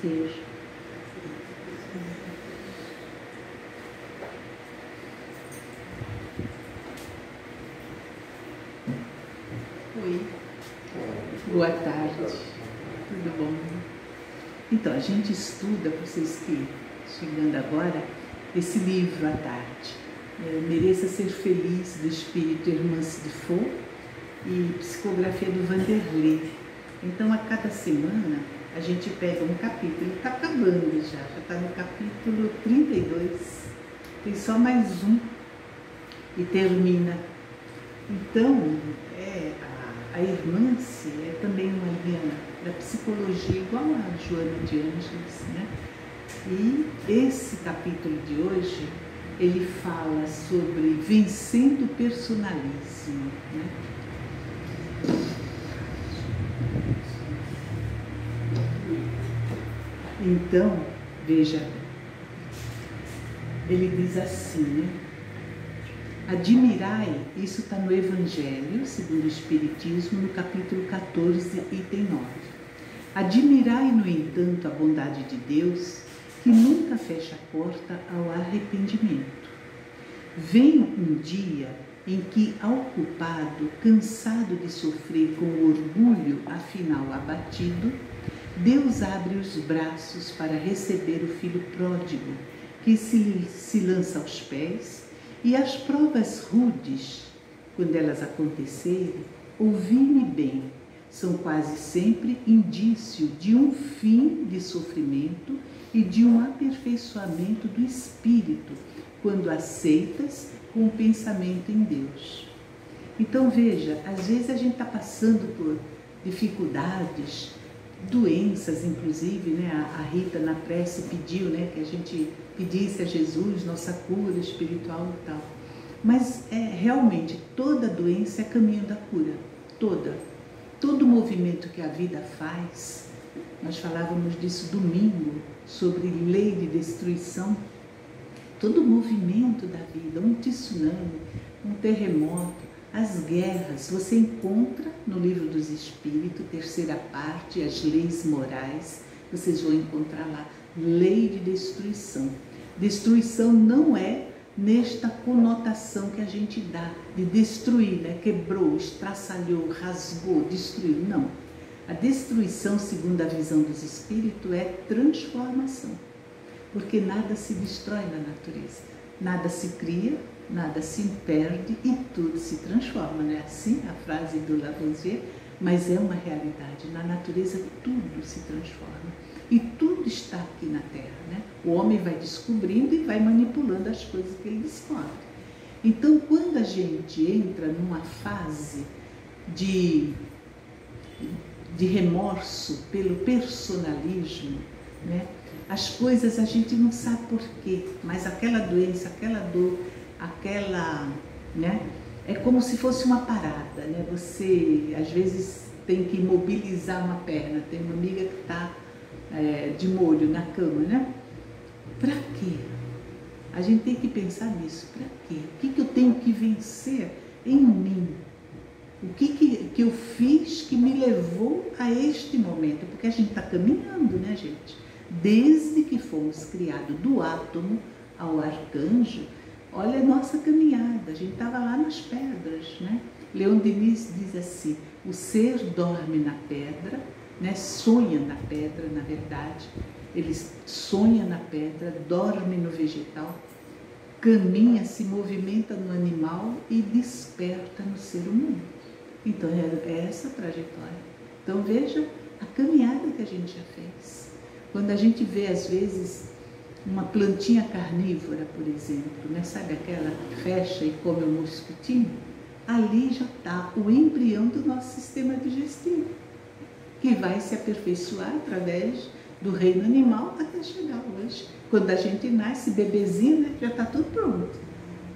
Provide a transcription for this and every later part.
seja. Oi. Boa tarde. Tudo bom? Então, a gente estuda, vocês que chegando agora, esse livro à tarde. Mereça Ser Feliz, do Espírito Hermance de Faux, e psicografia do Vanderlei. Então, a cada semana, a gente pega um capítulo, está acabando já está no capítulo 32, tem só mais um e termina. Então, a Hermance é também uma linha da psicologia, igual a Joana de Ângeles, né? E esse capítulo de hoje, ele fala sobre vencendo o personalismo, né? Então, veja, ele diz assim, né? Admirai, isso está no Evangelho, segundo o Espiritismo, no capítulo 14, item 9. Admirai, no entanto, a bondade de Deus, que nunca fecha a porta ao arrependimento. Vem um dia em que, ao culpado, cansado de sofrer com o orgulho afinal abatido, Deus abre os braços para receber o filho pródigo, que se lança aos pés, e as provas rudes, quando elas acontecerem, ouvi-me bem, são quase sempre indício de um fim de sofrimento e de um aperfeiçoamento do espírito, quando aceitas com o pensamento em Deus. Então veja, às vezes a gente está passando por dificuldades, doenças, inclusive, né? A Rita na prece pediu, né, que a gente pedisse a Jesus nossa cura espiritual e tal. Mas realmente toda doença é caminho da cura, todo movimento que a vida faz. Nós falávamos disso domingo, sobre lei de destruição. Todo movimento da vida, um tsunami, um terremoto, as guerras, você encontra no Livro dos Espíritos, terceira parte, as leis morais, vocês vão encontrar lá, lei de destruição. Destruição não é nesta conotação que a gente dá, de destruir, né? Quebrou, estraçalhou, rasgou, destruiu, não. A destruição, segundo a visão dos Espíritos, é transformação, porque nada se destrói na natureza, nada se cria, nada se perde e tudo se transforma, não é assim a frase do Lavoisier? Mas é uma realidade, na natureza tudo se transforma e tudo está aqui na Terra, né? O homem vai descobrindo e vai manipulando as coisas que ele descobre. Então, quando a gente entra numa fase de remorso pelo personalismo, né? As coisas a gente não sabe por quê, mas aquela doença, aquela dor, né? É como se fosse uma parada, né? Você, às vezes, tem que imobilizar uma perna. Tem uma amiga que está de molho na cama, né? Para quê? A gente tem que pensar nisso. Para quê? O que eu tenho que vencer em mim? O que eu fiz que me levou a este momento? Porque a gente está caminhando, né, gente? Desde que fomos criados do átomo ao arcanjo, olha a nossa caminhada, a gente estava lá nas pedras, né? Leon Denis diz assim, o ser dorme na pedra, né? Sonha na pedra, na verdade, ele sonha na pedra, dorme no vegetal, caminha, se movimenta no animal e desperta no ser humano. Então é essa a trajetória. Então veja a caminhada que a gente já fez. Quando a gente vê, às vezes, uma plantinha carnívora, por exemplo, né? Sabe aquela que fecha e come o mosquitinho? Ali já está o embrião do nosso sistema digestivo, que vai se aperfeiçoar através do reino animal até chegar hoje. Quando a gente nasce, bebezinho, né? Já está tudo pronto.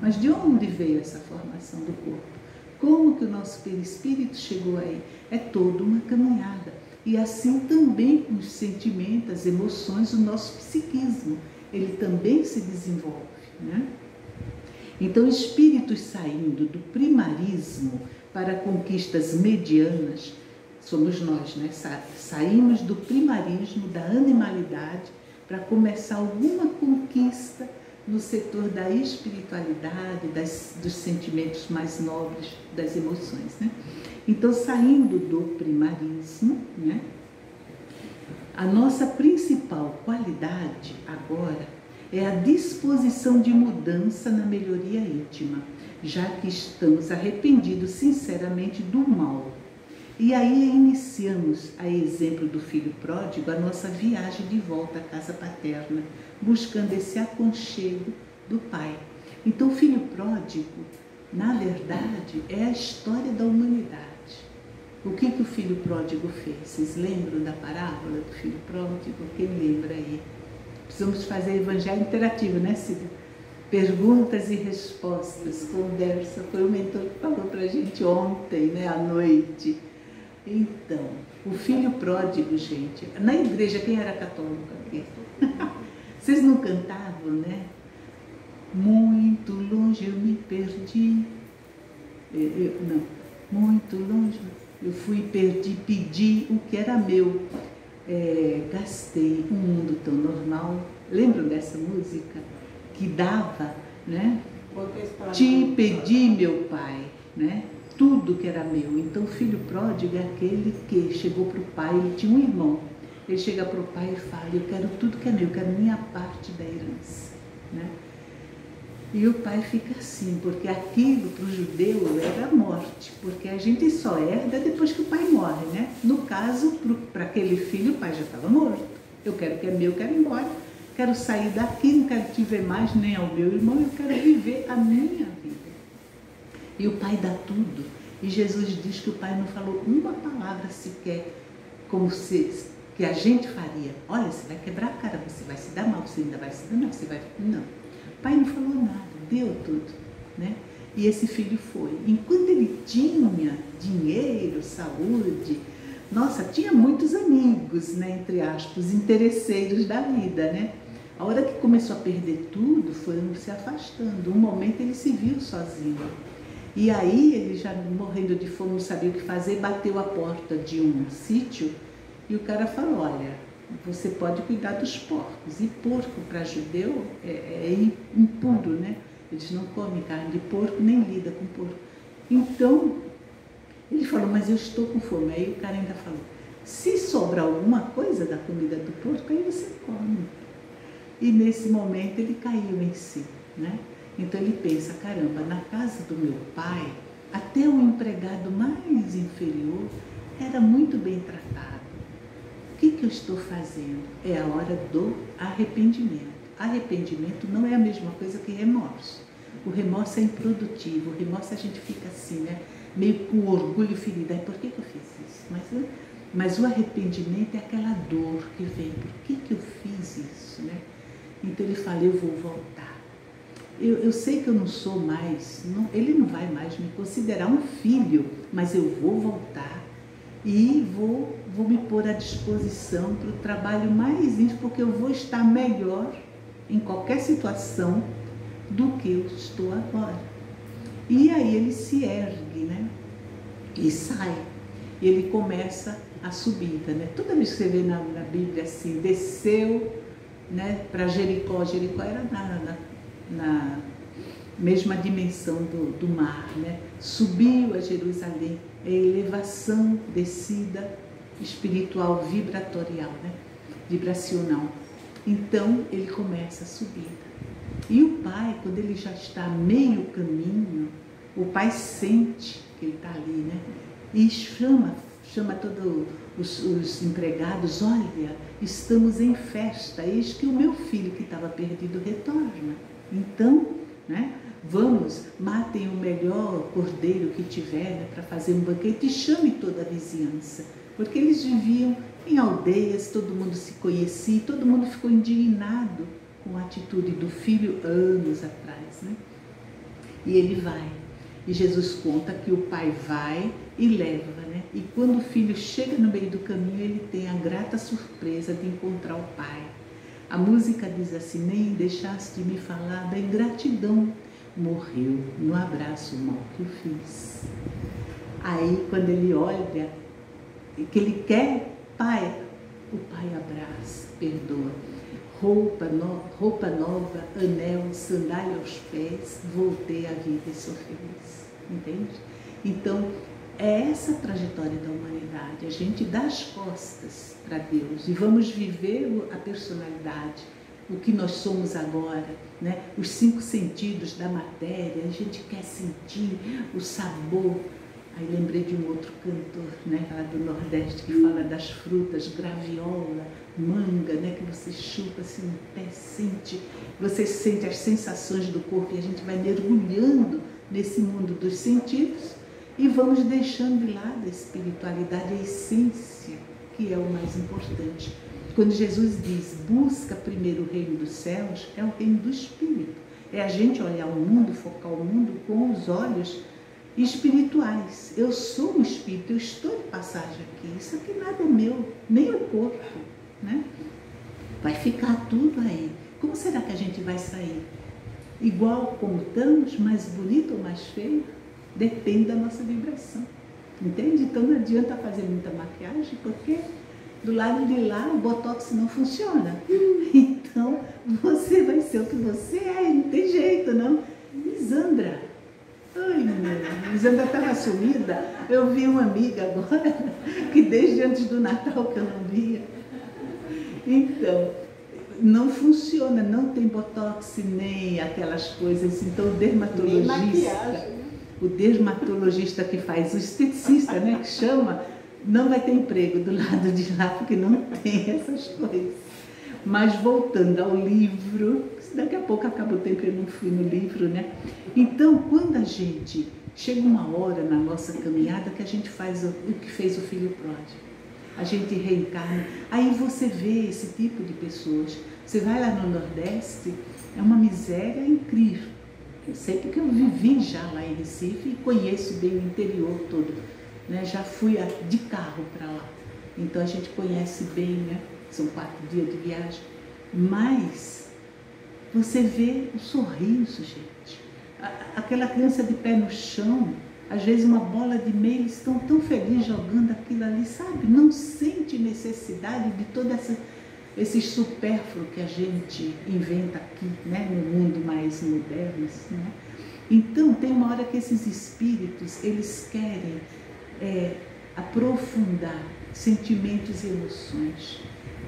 Mas de onde veio essa formação do corpo? Como que o nosso perispírito chegou aí? É toda uma caminhada. E assim também com os sentimentos, as emoções, o nosso psiquismo, ele também se desenvolve, né? Então, espíritos saindo do primarismo para conquistas medianas somos nós, né? Saímos do primarismo, da animalidade, para começar alguma conquista no setor da espiritualidade, dos sentimentos mais nobres, das emoções, né? Então, saindo do primarismo, né? A nossa principal qualidade agora é a disposição de mudança na melhoria íntima, já que estamos arrependidos sinceramente do mal. E aí iniciamos, a exemplo do filho pródigo, a nossa viagem de volta à casa paterna, buscando esse aconchego do pai. Então, o filho pródigo, na verdade, é a história da humanidade. O que o filho pródigo fez? Vocês lembram da parábola do filho pródigo? Quem lembra aí? Precisamos fazer evangelho interativo, né, Cida? Perguntas e respostas, conversa. Foi o mentor que falou para a gente ontem, né, à noite. Então, o filho pródigo, gente, na igreja, quem era católico aqui? Vocês não cantavam, né? Muito longe eu me perdi. Não, muito longe eu fui, perdi, pedi o que era meu. Gastei um mundo tão normal. Lembram dessa música? Que dava, né? Te pedi, meu pai, né? Tudo que era meu. Então, o filho pródigo é aquele que chegou para o pai, ele tinha um irmão. Ele chega para o pai e fala: eu quero tudo que é meu, eu quero minha parte da herança, né? E o pai fica assim, porque aquilo para o judeu era a morte, porque a gente só herda depois que o pai morre, né? No caso, para aquele filho, o pai já estava morto. Eu quero o que é meu, eu quero ir embora, quero sair daqui, não quero te ver mais, nem ao meu irmão, eu quero viver a minha vida. E o pai dá tudo. E Jesus diz que o pai não falou uma palavra sequer, como se que a gente faria. Olha, você vai quebrar a cara, você vai se dar mal, você ainda vai se dar mal, você vai... Não. O pai não falou nada, deu tudo, né? E esse filho foi. Enquanto ele tinha dinheiro, saúde, nossa, tinha muitos amigos, né, entre aspas, interesseiros da vida, né? A hora que começou a perder tudo, foram se afastando. Um momento ele se viu sozinho. E aí ele, já morrendo de fome, não sabia o que fazer, bateu a porta de um sítio e o cara falou: olha, você pode cuidar dos porcos. E porco para judeu é impuro, né? Eles não comem carne de porco, nem lidam com porco. Então, ele falou: mas eu estou com fome. Aí o cara ainda falou: se sobrar alguma coisa da comida do porco, aí você come. E nesse momento ele caiu em si, né? Então ele pensa: caramba, na casa do meu pai, até o empregado mais inferior era muito bem tratado. O que eu estou fazendo? É a hora do arrependimento. Arrependimento não é a mesma coisa que remorso. O remorso é improdutivo, o remorso a gente fica assim, né? Meio com orgulho ferido. Aí, por que eu fiz isso? Mas o arrependimento é aquela dor que vem. Por que eu fiz isso, né? Então ele fala: eu vou voltar. Eu sei que eu não sou mais, ele não vai mais me considerar um filho, mas eu vou voltar e vou me pôr à disposição para o trabalho mais íntimo, porque eu vou estar melhor em qualquer situação do que eu estou agora. E aí ele se ergue, né? E sai. Ele começa a subida, né? Toda vez que você vê na Bíblia assim, desceu, né, para Jericó. Jericó era na mesma dimensão do mar, né? Subiu a Jerusalém, é elevação, descida espiritual, vibratorial, né? Vibracional. Então ele começa a subida. E o pai, quando ele já está meio caminho, o pai sente que ele está ali, né? E chama todos os empregados: olha, estamos em festa, eis que o meu filho que estava perdido retorna. Então, né, vamos, matem o melhor cordeiro que tiver, né, para fazer um banquete, e chame toda a vizinhança. Porque eles viviam em aldeias, todo mundo se conhecia, todo mundo ficou indignado com a atitude do filho anos atrás, né? E ele vai. E Jesus conta que o pai vai e leva, né? E quando o filho chega no meio do caminho, ele tem a grata surpresa de encontrar o pai. A música diz assim: nem deixaste de me falar da ingratidão, morreu no abraço mal que eu fiz. Aí, quando ele olha que ele quer, Pai, o Pai abraça, perdoa. Roupa nova, anel, sandália aos pés, voltei à vida e sou feliz. Entende? Então, é essa a trajetória da humanidade. A gente dá as costas para Deus e vamos viver a personalidade, o que nós somos agora, né? Os 5 sentidos da matéria, a gente quer sentir o sabor. Aí lembrei de um outro cantor, né, lá do Nordeste, que fala das frutas, graviola, manga, né, que você chupa assim no pé, sente, você sente as sensações do corpo e a gente vai mergulhando nesse mundo dos sentidos e vamos deixando de lado a espiritualidade, a essência, que é o mais importante. Quando Jesus diz, busca primeiro o reino dos céus, é o reino do Espírito. É a gente olhar o mundo, focar o mundo com os olhos espirituais. Eu sou um espírito, eu estou de passagem aqui. Isso aqui nada é meu, nem o corpo, né? Vai ficar tudo aí. Como será que a gente vai sair? Igual como estamos, mais bonito ou mais feio? Depende da nossa vibração. Entende? Então não adianta fazer muita maquiagem, porque do lado de lá o botox não funciona. Então você vai ser o que você é, não tem jeito, não. Lisandra. Ai, meu, Lisandra estava sumida. Eu vi uma amiga agora, que desde antes do Natal que eu não via. Então, não funciona, não tem botox, nem aquelas coisas. Então, o dermatologista que faz, o esteticista, né, que chama, não vai ter emprego do lado de lá, porque não tem essas coisas. Mas voltando ao livro, daqui a pouco acaba o tempo que eu não fui no livro, né? Então, quando a gente chega uma hora na nossa caminhada que a gente faz o que fez o filho pródigo, a gente reencarna, aí você vê esse tipo de pessoas. Você vai lá no Nordeste, é uma miséria incrível. Eu sei porque eu vivi já lá em Recife e conheço bem o interior todo, né? Já fui de carro para lá, então a gente conhece bem, né? São 4 dias de viagem, mas você vê o sorriso, gente. Aquela criança de pé no chão, às vezes uma bola de meia, eles estão tão felizes jogando aquilo ali, sabe? Não sente necessidade de todo esse supérfluo que a gente inventa aqui, né? No mundo mais moderno, né? Então, tem uma hora que esses espíritos, eles querem aprofundar sentimentos e emoções,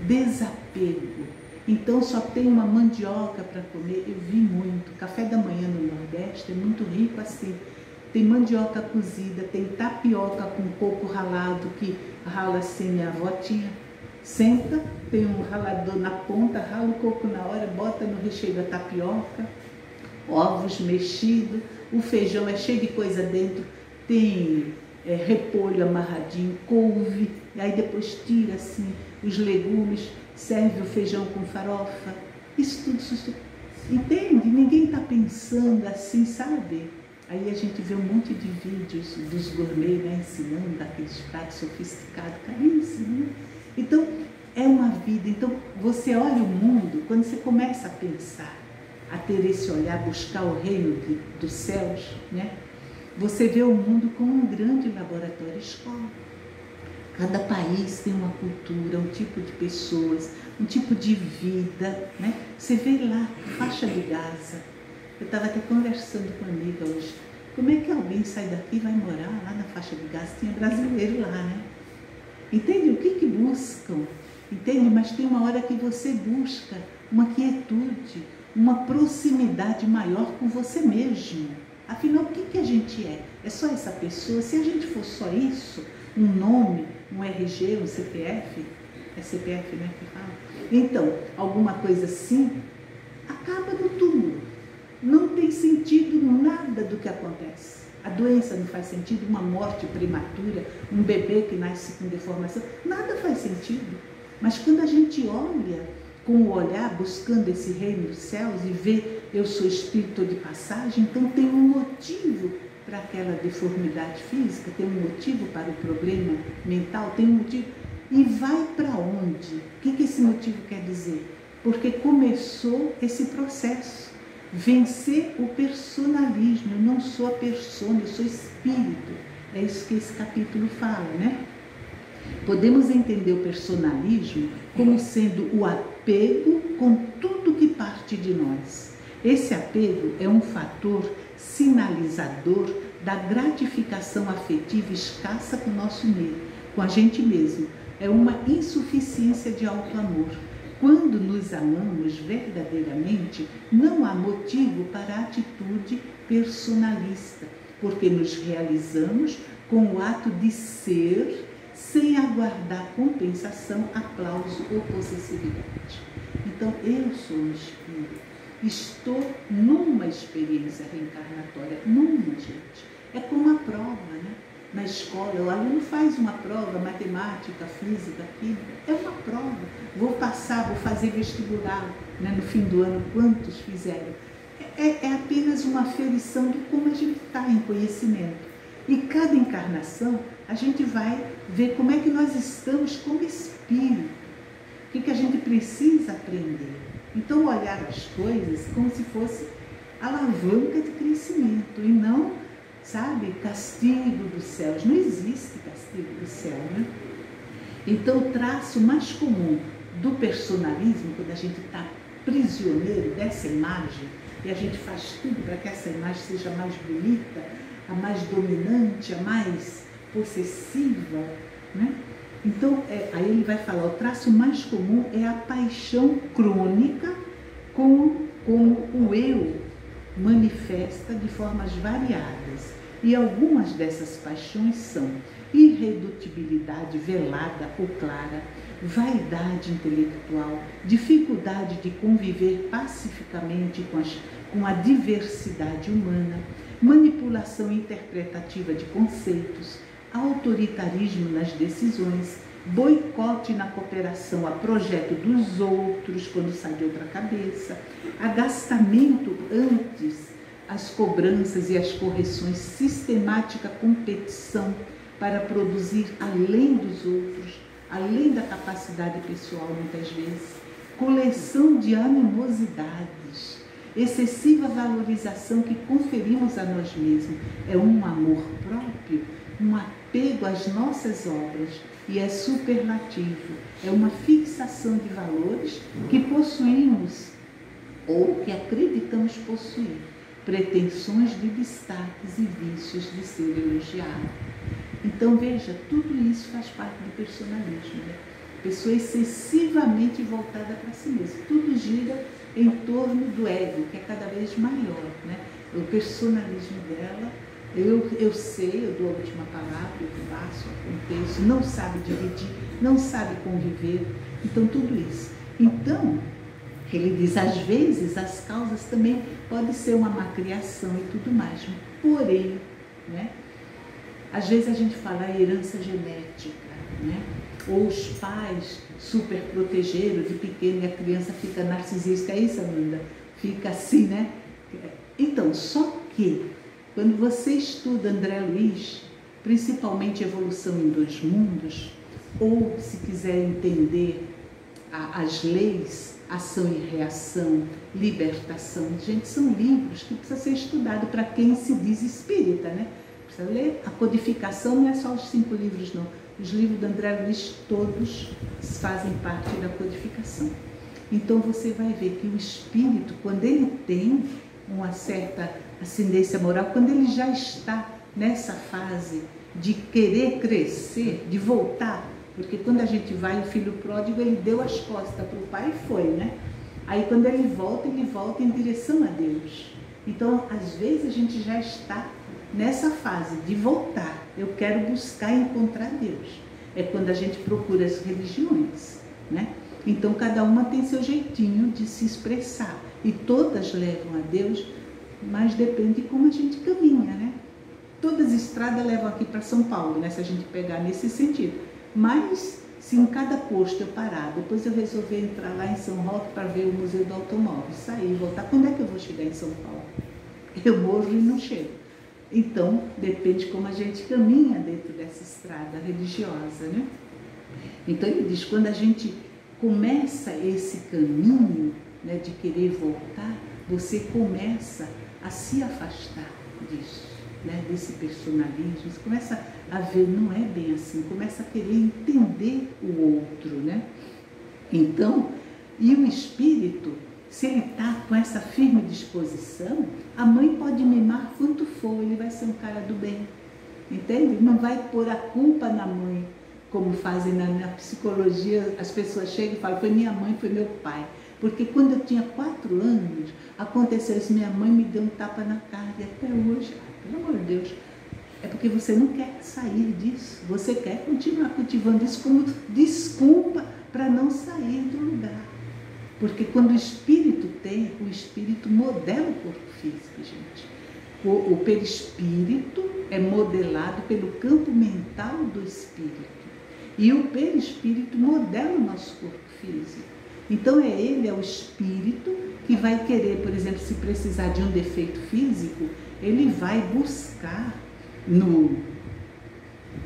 desapego. Então só tem uma mandioca para comer. Eu vi muito, café da manhã no Nordeste é muito rico assim. Tem mandioca cozida, tem tapioca com coco ralado, que rala assim, minha avó tinha. Senta, tem um ralador na ponta, rala o coco na hora, bota no recheio da tapioca, ovos mexidos, o feijão é cheio de coisa dentro, tem repolho amarradinho, couve, e aí depois tira assim os legumes, serve o feijão com farofa, isso tudo, entende? Ninguém está pensando assim, sabe? Aí a gente vê um monte de vídeos dos gourmet, né, ensinando aqueles pratos sofisticados, caríssimos, né? Então, é uma vida. Então, você olha o mundo, quando você começa a pensar, a ter esse olhar, buscar o reino dos céus, né? Você vê o mundo como um grande laboratório escola. Cada país tem uma cultura, um tipo de pessoas, um tipo de vida, né? Você vê lá, faixa de Gaza. Eu estava até conversando com uma amiga hoje. Como é que alguém sai daqui e vai morar lá na faixa de Gaza? Tinha brasileiro lá, né? Entende? O que buscam? Entende? Mas tem uma hora que você busca uma quietude, uma proximidade maior com você mesmo. Afinal, o que a gente é? É só essa pessoa? Se a gente for só isso, um nome, um RG, um CPF, é CPF, né, que fala? Então, alguma coisa assim, acaba no túmulo. Não tem sentido nada do que acontece. A doença não faz sentido, uma morte prematura, um bebê que nasce com deformação, nada faz sentido. Mas quando a gente olha com o olhar, buscando esse reino dos céus e vê, eu sou espírito de passagem, então tem um motivo para aquela deformidade física, tem um motivo para o problema mental, tem um motivo. E vai para onde? O que esse motivo quer dizer? Porque começou esse processo. Vencer o personalismo. Eu não sou a persona, eu sou espírito. É isso que esse capítulo fala, né? Podemos entender o personalismo como sendo o apego com tudo que parte de nós. Esse apego é um fator sinalizador da gratificação afetiva escassa com a gente mesmo. É uma insuficiência de auto-amor. Quando nos amamos verdadeiramente, não há motivo para a atitude personalista, porque nos realizamos com o ato de ser, sem aguardar compensação, aplauso ou possessividade. Então, eu sou um espírito, estou numa experiência reencarnatória, gente. É como a prova, né? Na escola, o aluno faz uma prova, matemática, física, química, é uma prova. Vou passar, vou fazer vestibular, né? No fim do ano, quantos fizeram? É apenas uma aferição de como a gente está em conhecimento. E cada encarnação, a gente vai ver como é que nós estamos como espírito, o que a gente precisa aprender. Então, olhar as coisas como se fosse alavanca de crescimento e não, sabe, castigo dos céus. Não existe castigo do céu, né? Então, o traço mais comum do personalismo, quando a gente está prisioneiro dessa imagem, e a gente faz tudo para que essa imagem seja mais bonita, a mais dominante, a mais possessiva, né? Então, aí ele vai falar, o traço mais comum é a paixão crônica como o eu manifesta de formas variadas. E algumas dessas paixões são irredutibilidade velada ou clara, vaidade intelectual, dificuldade de conviver pacificamente com a diversidade humana, manipulação interpretativa de conceitos, autoritarismo nas decisões, boicote na cooperação a projeto dos outros quando sai de outra cabeça, agastamento antes as cobranças e as correções, sistemática competição para produzir além dos outros, além da capacidade pessoal muitas vezes, coleção de animosidades, excessiva valorização que conferimos a nós mesmos, é um amor próprio, um apego às nossas obras e é superlativo, é uma fixação de valores que possuímos ou que acreditamos possuir, pretensões de destaques e vícios de ser elogiado. Então veja, tudo isso faz parte do personalismo, né? Pessoa excessivamente voltada para si mesma, tudo gira em torno do ego, que é cada vez maior, né? O personalismo dela, eu sei, eu dou a última palavra, eu faço, aconteço, não sabe dividir, não sabe conviver, então tudo isso. Então, ele diz, às vezes as causas também podem ser uma macriação e tudo mais, porém, né? Às vezes a gente fala a herança genética, né? Ou os pais super protegeram de pequeno e a criança fica narcisista, é isso, Amanda? Fica assim, né? Então, só que quando você estuda André Luiz, principalmente Evolução em Dois Mundos, ou se quiser entender as leis, ação e reação, libertação, gente, são livros que precisam ser estudados para quem se diz espírita, né? Precisa ler. A codificação não é só os 5 livros, não. Os livros de André Luiz, todos fazem parte da codificação. Então você vai ver que o espírito, quando ele tem uma certa ascendência moral, quando ele já está nessa fase de querer crescer, de voltar, porque quando a gente vai, o filho pródigo, ele deu as costas para o pai e foi, né? Aí quando ele volta em direção a Deus. Então, às vezes a gente já está nessa fase de voltar. Eu quero buscar e encontrar Deus. É quando a gente procura as religiões, né? Então, cada uma tem seu jeitinho de se expressar. E todas levam a Deus, mas depende de como a gente caminha, né? Todas as estradas levam aqui para São Paulo, né? Se a gente pegar nesse sentido. Mas, se em cada posto eu parar, depois eu resolver entrar lá em São Roque para ver o Museu do Automóvel, sair e voltar, quando é que eu vou chegar em São Paulo? Eu morro e não chego. Então, depende de como a gente caminha dentro dessa estrada religiosa, né? Então, ele diz, quando a gente começa esse caminho, né, de querer voltar, você começa a se afastar disso. né, desse personalismo, você começa a ver, não é bem assim, começa a querer entender o outro, né? Então, e o espírito, se ele está com essa firme disposição, a mãe pode mimar quanto for, ele vai ser um cara do bem, entende? Não vai pôr a culpa na mãe, como fazem na psicologia, as pessoas chegam e falam, foi minha mãe, foi meu pai. Porque quando eu tinha 4 anos, aconteceu isso, minha mãe me deu um tapa na cara, e até hoje, pelo amor de Deus, é porque você não quer sair disso, você quer continuar cultivando isso como desculpa para não sair do lugar. Porque quando o espírito tem, o espírito modela o corpo físico, gente. O perispírito é modelado pelo campo mental do espírito. E o perispírito modela o nosso corpo físico. Então ele é o espírito que vai querer, por exemplo, se precisar de um defeito físico, ele vai buscar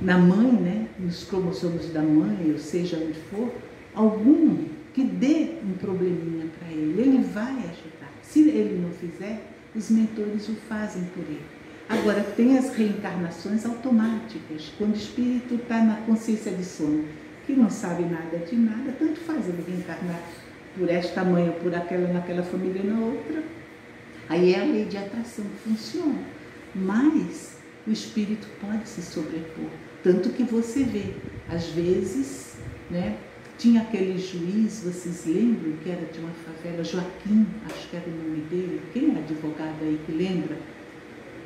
na mãe, né, nos cromossomos da mãe, ou seja, onde for, algum que dê um probleminha para ele. Ele vai ajudar. Se ele não fizer, os mentores o fazem por ele. Agora, tem as reencarnações automáticas, quando o espírito está na consciência de sono, que não sabe nada de nada, tanto faz ele reencarnar por esta mãe ou por aquela, naquela família ou na outra. Aí é a lei de atração que funciona. Mas o espírito pode se sobrepor. Tanto que você vê, às vezes, né, tinha aquele juiz, vocês lembram, que era de uma favela, Joaquim, acho que era o nome dele, quem é advogado aí que lembra?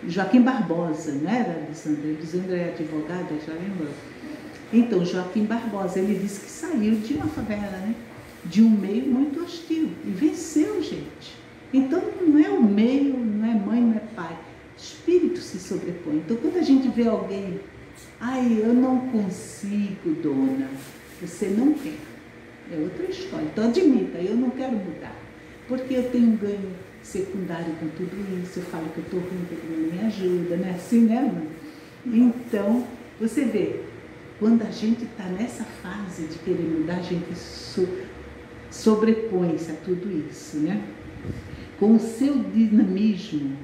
Joaquim Barbosa, não era, Elisandra? Elisandra é advogada, já lembrou? Então, Joaquim Barbosa, ele disse que saiu de uma favela, né? De um meio muito hostil, e venceu, gente. Então, não é o meio, não é mãe, não é pai. O espírito se sobrepõe. Então, quando a gente vê alguém, ai, eu não consigo, dona, você não quer. É outra história. Então, admita, eu não quero mudar. Porque eu tenho um ganho secundário com tudo isso, eu falo que eu estou ruim, que não me ajuda, não é assim, né, mãe? Então, você vê, quando a gente está nessa fase de querer mudar, a gente sobrepõe-se a tudo isso, né? Com o seu dinamismo,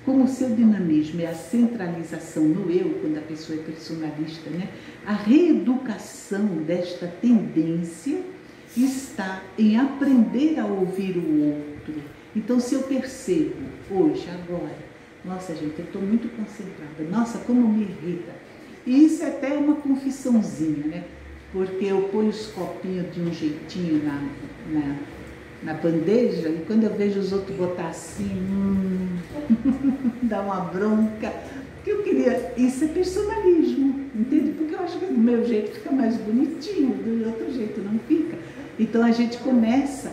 como o seu dinamismo é a centralização no eu, quando a pessoa é personalista, né? A reeducação desta tendência está em aprender a ouvir o outro. Então, se eu percebo hoje, agora, nossa, gente, eu estou muito concentrada, nossa, como me irrita. E isso é até uma confissãozinha, né? Porque eu ponho os copinhos de um jeitinho na bandeja, e quando eu vejo os outros botar assim, dá uma bronca. Porque eu queria, isso é personalismo, entende? Porque eu acho que do meu jeito fica mais bonitinho, do outro jeito não fica. Então a gente começa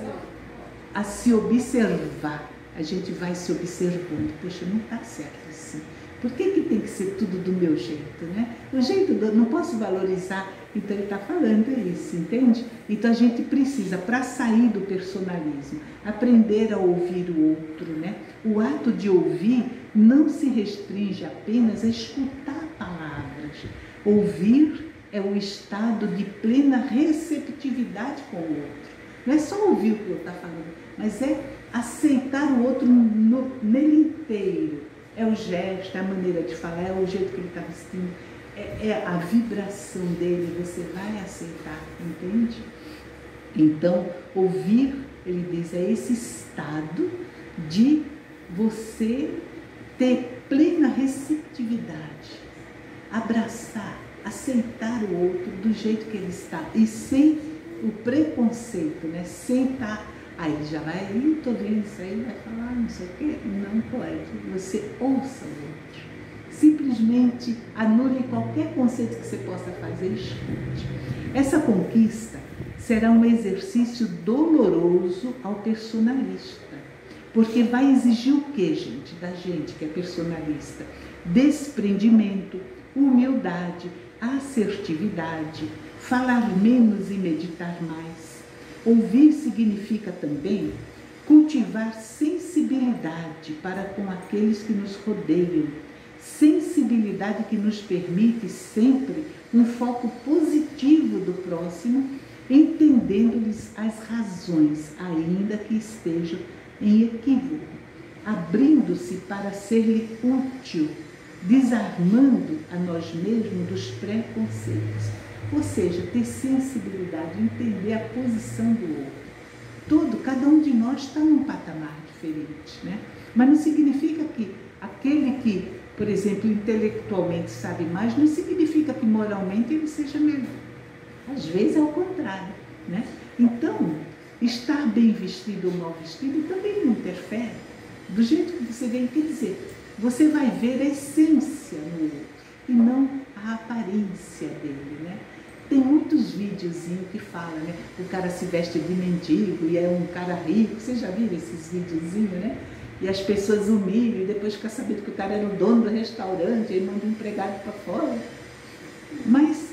a se observar, a gente vai se observando, poxa, não está certo assim. Por que tem que ser tudo do meu jeito, né? O jeito, não posso valorizar, então ele está falando isso, entende? Então a gente precisa, para sair do personalismo, aprender a ouvir o outro, né? O ato de ouvir não se restringe apenas a escutar palavras. Ouvir é o estado de plena receptividade com o outro. Não é só ouvir o que eu estou falando, mas é aceitar o outro nele inteiro. É o gesto, é a maneira de falar, é o jeito que ele está vestindo, é a vibração dele, você vai aceitar, entende? Então, ouvir, ele diz, é esse estado de você ter plena receptividade, abraçar, aceitar o outro do jeito que ele está, e sem o preconceito, né? Sem estar, aí já vai, estou vendo isso aí, vai falar, não sei o quê, não pode, você ouça o outro, simplesmente anule qualquer conceito que você possa fazer e escute. Essa conquista será um exercício doloroso ao personalista, porque vai exigir o que, gente, da gente que é personalista? Desprendimento, humildade, assertividade, falar menos e meditar mais. Ouvir significa também cultivar sensibilidade para com aqueles que nos rodeiam, sensibilidade que nos permite sempre um foco positivo do próximo, entendendo-lhes as razões, ainda que estejam em equívoco, abrindo-se para ser-lhe útil, desarmando a nós mesmos dos preconceitos. Ou seja, ter sensibilidade, entender a posição do outro. Cada um de nós está num patamar diferente, né? Mas não significa que aquele que, por exemplo, intelectualmente sabe mais, não significa que moralmente ele seja melhor. Às vezes é o contrário, né? Então, estar bem vestido ou mal vestido também não interfere. Do jeito que você vem, quer dizer, você vai ver a essência no outro e não a aparência dele, né? Tem muitos videozinhos que falam, né? O cara se veste de mendigo e é um cara rico. Vocês já viram esses videozinhos, né? E as pessoas humilham e depois ficam sabendo que o cara era o dono do restaurante e manda um empregado para fora. Mas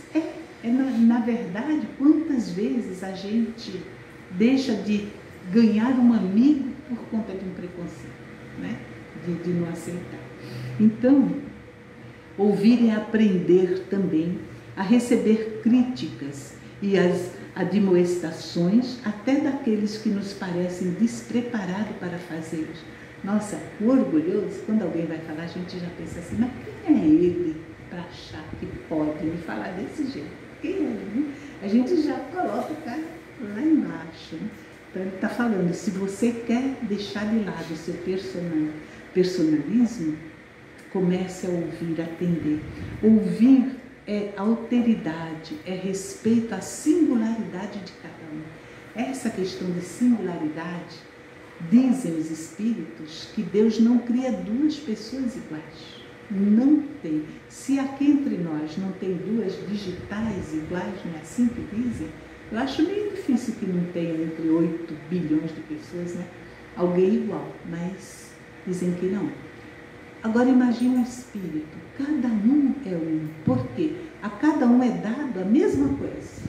na verdade, quantas vezes a gente deixa de ganhar um amigo por conta de um preconceito, né? De não aceitar. Então, ouvir e aprender também a receber críticas e as admoestações até daqueles que nos parecem despreparados para fazê-los. Nossa, o orgulhoso, quando alguém vai falar, a gente já pensa assim, mas quem é ele para achar que pode me falar desse jeito? Quem é ele? A gente já coloca o cara lá embaixo, né? Então ele está falando, se você quer deixar de lado o seu personalismo, comece a ouvir, a atender. Ouvir é alteridade, é respeito à singularidade de cada um. Essa questão de singularidade, dizem os espíritos que Deus não cria duas pessoas iguais. Não tem. Se aqui entre nós não tem duas digitais iguais, não é assim que dizem? Eu acho meio difícil que não tenha entre 8 bilhões de pessoas, né? Alguém igual, mas dizem que não. Agora imagine o espírito, cada um é um, porque a cada um é dado a mesma coisa,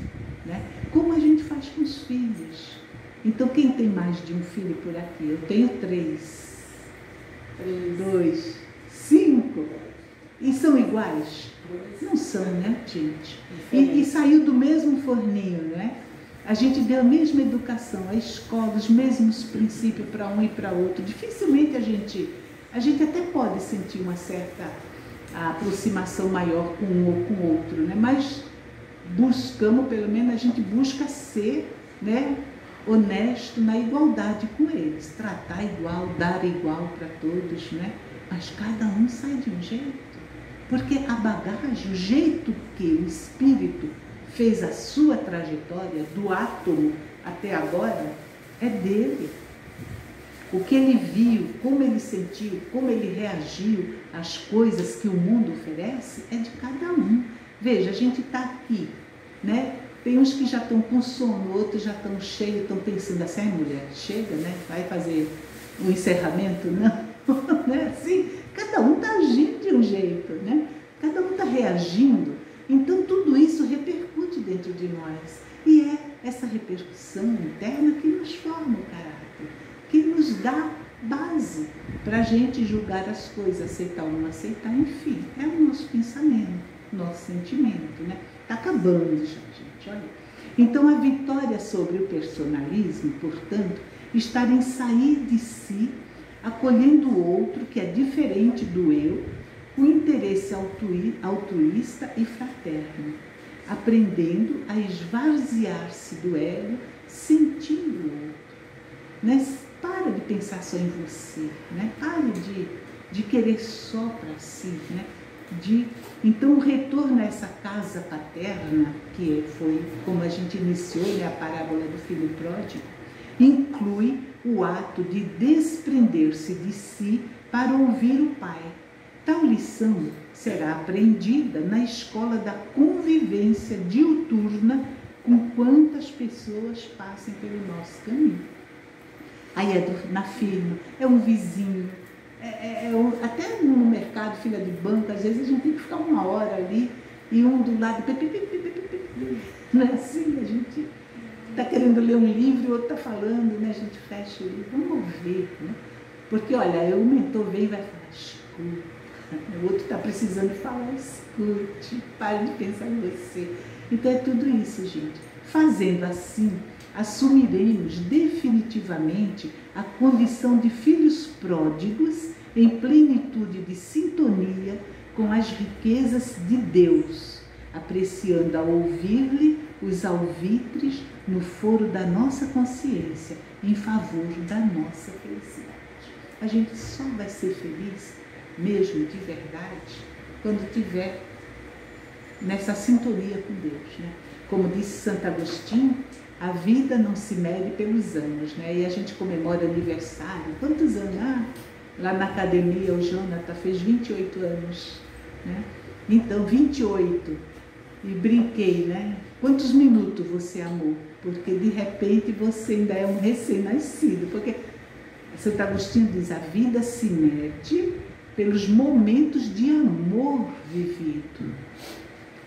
né? Como a gente faz com os filhos. Então quem tem mais de um filho por aqui? Eu tenho 3, 2, 5, e são iguais? Não são, né, gente? E saiu do mesmo forninho, né? A gente deu a mesma educação, a escola, os mesmos princípios para um e para outro. Dificilmente a gente até pode sentir uma certa aproximação maior com um ou com o outro, né? Mas buscamos, pelo menos a gente busca ser, né, honesto na igualdade com eles, tratar igual, dar igual para todos, né? Mas cada um sai de um jeito, porque a bagagem, o jeito que o espírito fez a sua trajetória do átomo até agora é dele. O que ele viu, como ele sentiu, como ele reagiu às coisas que o mundo oferece é de cada um. Veja, a gente está aqui, né? Tem uns que já estão com sono, outros já estão cheios, estão pensando assim, mulher, chega, né? Vai fazer um encerramento? Não, não é assim? Cada um está agindo de um jeito, né? Cada um está reagindo. Então tudo isso repercute dentro de nós. E é essa repercussão interna que nos forma o caráter, que nos dá base para a gente julgar as coisas, aceitar ou não aceitar, enfim, é o nosso pensamento, nosso sentimento, né? Está acabando já, gente, olha. Então a vitória sobre o personalismo, portanto, está em sair de si, acolhendo o outro que é diferente do eu, com interesse altruísta e fraterno, aprendendo a esvaziar-se do ego, sentindo o outro, né? Para de pensar só em você, né? Pare de querer só para si, né? Então o retorno a essa casa paterna, que foi como a gente iniciou, né, a parábola do filho pródigo, inclui o ato de desprender-se de si para ouvir o pai. Tal lição será aprendida na escola da convivência diuturna com quantas pessoas passem pelo nosso caminho. Aí é na firma, é um vizinho, até no mercado, fila de banco, às vezes a gente tem que ficar 1 hora ali e um do lado, não é assim? A gente está querendo ler um livro e o outro está falando, né? A gente fecha o livro, vamos ouvir, né? Porque, olha, o mentor vem e vai falar, escuta. O outro está precisando falar, escute, pare de pensar em você. Então é tudo isso, gente. Fazendo assim, assumiremos definitivamente a condição de filhos pródigos em plenitude de sintonia com as riquezas de Deus, apreciando ao ouvir-lhe os alvitres no foro da nossa consciência, em favor da nossa felicidade. A gente só vai ser feliz, mesmo de verdade, quando tiver nessa sintonia com Deus, né? Como disse Santo Agostinho, a vida não se mede pelos anos, né? E a gente comemora aniversário. Quantos anos? Lá na academia o Jonathan fez 28 anos, né? Então, 28. E brinquei, né? Quantos minutos você amou? Porque de repente você ainda é um recém-nascido. Porque Santo Agostinho diz, a vida se mede pelos momentos de amor vivido.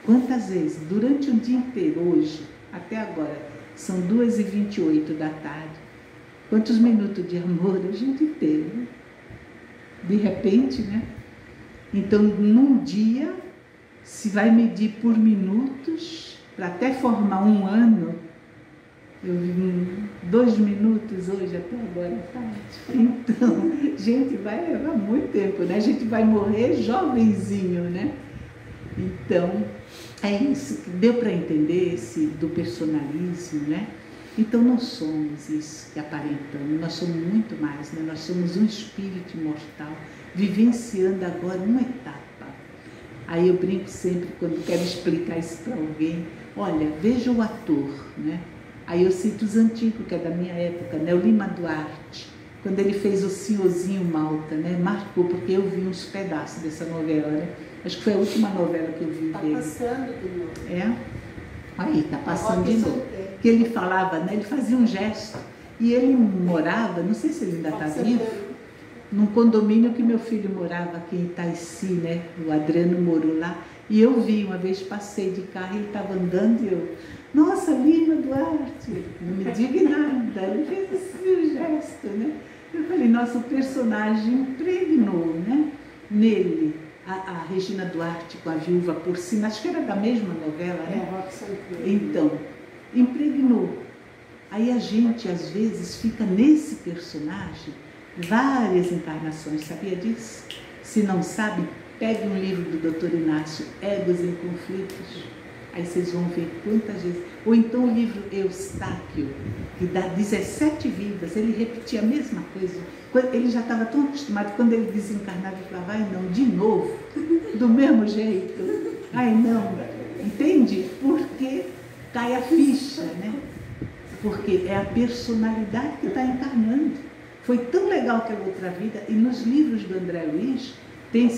Quantas vezes, durante um dia inteiro, hoje, até agora, são 2h28 da tarde, quantos minutos de amor a gente teve? De repente, né? Então, num dia, se vai medir por minutos, para até formar um ano, eu vi 2 minutos hoje, até agora à tarde. Então, gente, vai levar muito tempo, né? A gente vai morrer jovenzinho, né? Então, é isso que deu para entender esse do personalismo, né? Então, não somos isso que aparentamos, nós somos muito mais, né? Nós somos um espírito imortal, vivenciando agora uma etapa. Aí eu brinco sempre, quando quero explicar isso para alguém, olha, veja o ator, né? Aí eu cito os antigos, que é da minha época, né? O Lima Duarte, quando ele fez o Senhorzinho Malta, né? Marcou, porque eu vi uns pedaços dessa novela, né? Acho que foi a última novela que eu vi dele. Tá passando de novo. É? Aí, tá passando de novo. Que ele falava, né? Ele fazia um gesto. E ele morava, não sei se ele ainda está vivo, num condomínio que meu filho morava aqui em Itaici, né? O Adriano morou lá. E eu vi, uma vez passei de carro, ele estava andando e eu, nossa, Lima Duarte, não me diga nada. Ele fez esse gesto, né? Eu falei, nossa, o personagem impregnou, né? Nele. A Regina Duarte com a Viúva Porcina, acho que era da mesma novela, né? Então, impregnou. Aí a gente, às vezes, fica nesse personagem várias encarnações, sabia disso? Se não sabe, pegue um livro do Dr. Inácio, Egos em Conflitos, aí vocês vão ver quantas vezes. Ou então o livro Eustáquio, que dá 17 vidas, ele repetia a mesma coisa. Ele já estava tão acostumado, quando ele desencarnava, ele falava, ai não, de novo, do mesmo jeito, ai não, entende? Porque cai a ficha, né? Porque é a personalidade que está encarnando. Foi tão legal aquela outra vida, e nos livros do André Luiz, tem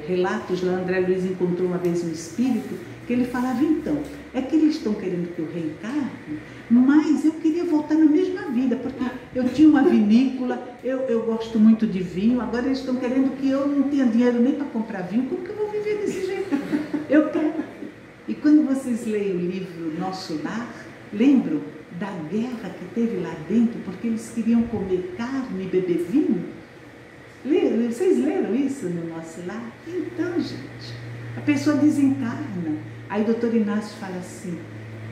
relatos lá, André Luiz encontrou uma vez um espírito, que ele falava, então, é que eles estão querendo que eu reencarne, mas eu queria voltar na mesma vida, porque eu tinha uma vinícola, eu gosto muito de vinho, agora eles estão querendo que eu não tenha dinheiro nem para comprar vinho, como que eu vou viver desse jeito? Eu quero. E quando vocês leem o livro Nosso Lar, lembram da guerra que teve lá dentro, porque eles queriam comer carne e beber vinho? Vocês leram isso no Nosso Lar? Então, gente, a pessoa desencarna. Aí o doutor Inácio fala assim,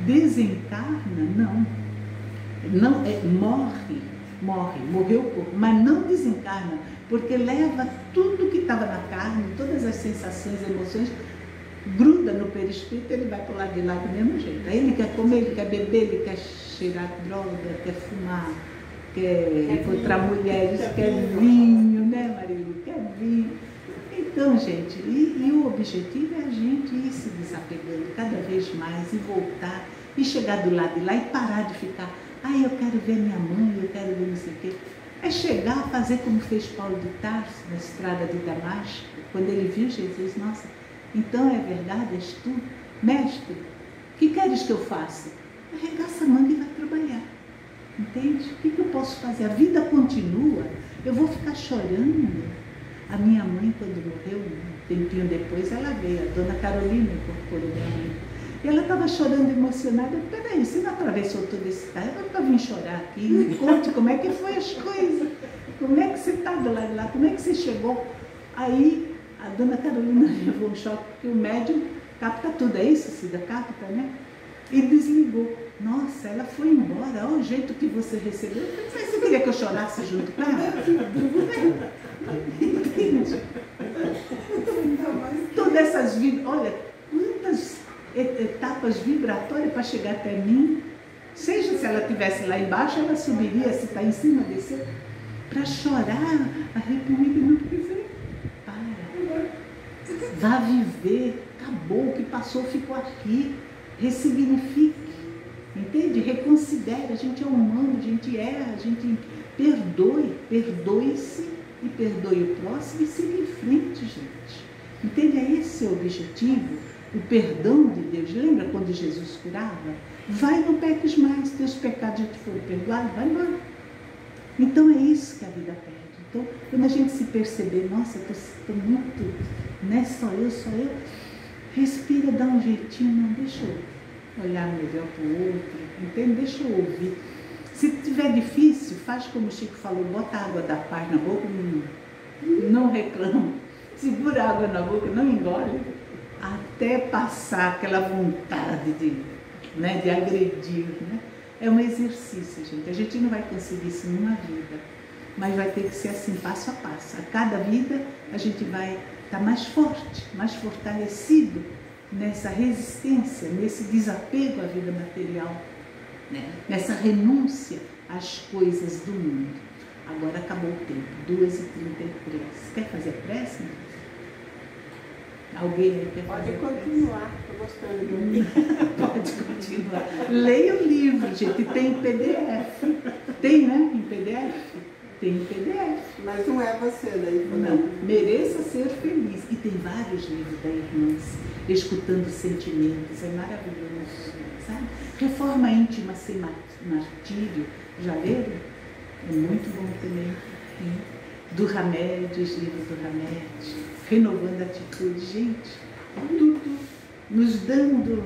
desencarna? Não, morreu o corpo, mas não desencarna, porque leva tudo que estava na carne, todas as sensações, emoções, gruda no perispírito, ele vai para o lado de lá do mesmo jeito. Aí ele quer comer, ele quer beber, ele quer cheirar droga, quer fumar, quer encontrar mulheres, quer vinho, né, Marilu? Quer vinho. Então, gente, e o objetivo é a gente ir se desapegando cada vez mais e voltar, e chegar do lado de lá e parar de ficar, eu quero ver minha mãe, eu quero ver não sei o quê. É chegar a fazer como fez Paulo de Tarso na estrada de Damasco, quando ele viu Jesus, nossa, então é verdade, és tu, mestre, o que queres que eu faça? Arregaça a manga e vai trabalhar, entende? O que eu posso fazer? A vida continua, eu vou ficar chorando. A minha mãe, quando morreu, um tempinho depois, ela veio, a dona Carolina incorporou minha mãe. E ela estava chorando, emocionada. Peraí, você não atravessou todo esse caminho? Eu nunca vim chorar aqui, me conte como é que foi as coisas. Como é que você está do lado de lá? Como é que você chegou? Aí, a dona Carolina levou um choque, porque o médium capta tudo, é isso, Cida? Capta, né? E desligou. Nossa, ela foi embora, olha o jeito que você recebeu. Mas você queria que eu chorasse junto com ela? Entende? Todas essas vidas, olha, quantas etapas vibratórias para chegar até mim. Seja se ela estivesse lá embaixo, ela subiria, se está em cima, descer. Para chorar, arrependimento não precisa. Para. Vá viver. Acabou, o que passou ficou aqui. Ressignifique. Entende? Reconsidere. A gente é humano, a gente erra, a gente perdoe. Perdoe-se e perdoe o próximo e siga em frente, gente. Entende? É esse o objetivo. O perdão de Deus. Lembra quando Jesus curava? Vai, não peques mais, teus pecados já te foram perdoados, vai embora. Então é isso que a vida pede. Então, quando a gente se perceber, nossa, estou muito, né, só eu, respira, dá um jeitinho, não, deixa eu olhar melhor para o outro, entende? Deixa eu ouvir. Se tiver difícil, faz como o Chico falou, bota a água da paz na boca, não reclama, segura a água na boca, não engole, até passar aquela vontade de agredir, né? É um exercício, gente. A gente não vai conseguir isso numa vida, mas vai ter que ser assim, passo a passo. A cada vida a gente vai estar mais forte, mais fortalecido nessa resistência, nesse desapego à vida material, né? Nessa renúncia às coisas do mundo. Agora acabou o tempo, 2h33. Quer fazer prece? Alguém aí quer fazer? Pode continuar, estou gostando muito. Pode continuar. Leia o livro, gente, tem em PDF. Tem, né? Em PDF? Tem em PDF. Mas não é você daí? Não, Mereça Ser Feliz. E tem vários livros da Irmãs, Escutando Sentimentos, é maravilhoso, sabe? Reforma Íntima Sem Martírio, já leram? É muito bom também. Do Hamed, os livros do Hamed, Renovando a Atitude, gente, tudo nos dando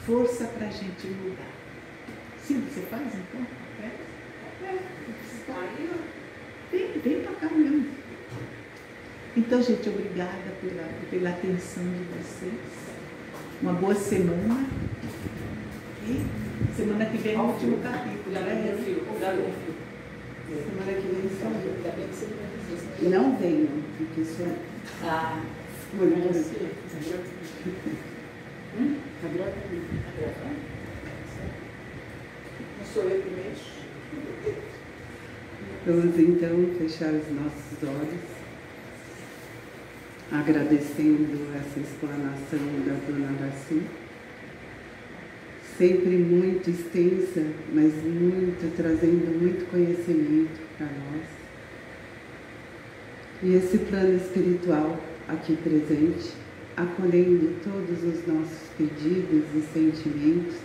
força para a gente mudar. Sim, você faz então? Vem para cá mesmo. Então, gente, obrigada pela atenção de vocês. Uma boa semana. E semana que vem é o último capítulo, né? Semana que vem só não venham, porque isso é. Ah, não sou eu que mexo. Vamos então fechar os nossos olhos, agradecendo essa explanação da Dona Araci, sempre muito extensa, mas trazendo muito conhecimento para nós. E esse plano espiritual aqui presente, acolhendo todos os nossos pedidos e sentimentos,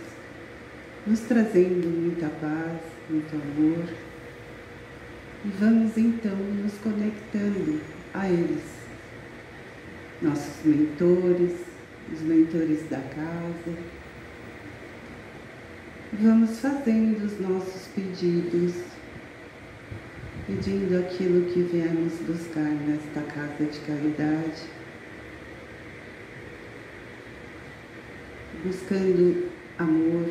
nos trazendo muita paz, muito amor. E vamos então nos conectando a eles, nossos mentores, os mentores da casa. Vamos fazendo os nossos pedidos, pedindo aquilo que viemos buscar nesta casa de caridade, buscando amor,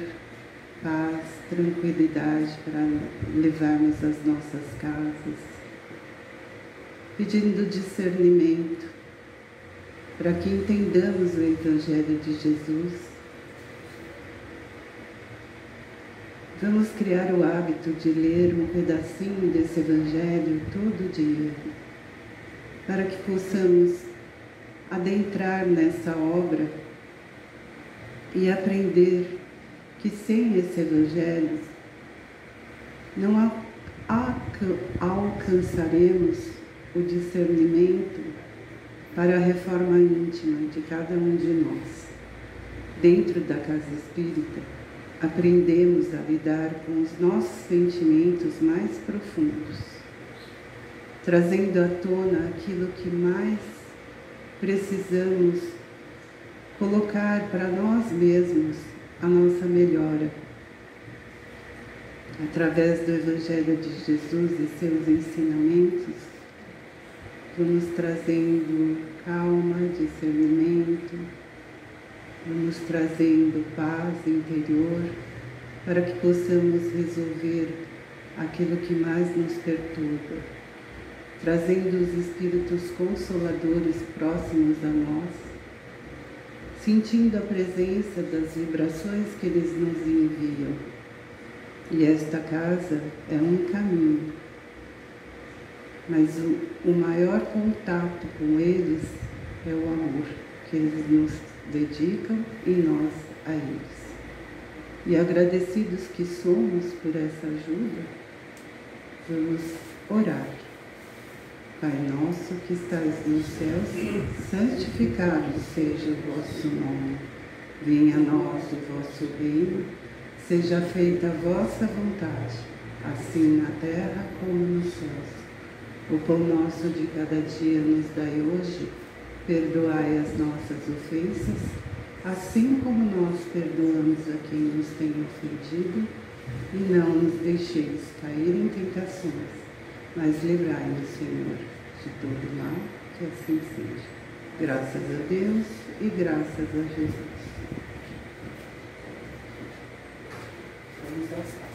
paz, tranquilidade para levarmos às nossas casas, pedindo discernimento para que entendamos o Evangelho de Jesus. Vamos criar o hábito de ler um pedacinho desse Evangelho todo dia, para que possamos adentrar nessa obra e aprender que sem esse Evangelho não alcançaremos o discernimento para a reforma íntima de cada um de nós. Dentro da casa espírita, aprendemos a lidar com os nossos sentimentos mais profundos, trazendo à tona aquilo que mais precisamos colocar para nós mesmos a nossa melhora. Através do Evangelho de Jesus e seus ensinamentos, vamos trazendo calma, discernimento, vamos trazendo paz interior para que possamos resolver aquilo que mais nos perturba. trazendo os espíritos consoladores próximos a nós, sentindo a presença das vibrações que eles nos enviam. E esta casa é um caminho, mas o maior contato com eles é o amor que eles nos dedicam e nós a eles. E agradecidos que somos por essa ajuda, vamos orar. Pai nosso que estais nos céus, santificado seja o vosso nome. Venha a nós o vosso reino, seja feita a vossa vontade, assim na terra como nos céus. O pão nosso de cada dia nos dai hoje, perdoai as nossas ofensas, assim como nós perdoamos a quem nos tem ofendido, e não nos deixeis cair em tentações, mas livrai-nos, Senhor, de todo mal, que assim seja. Graças a Deus e graças a Jesus. Vamos dançar.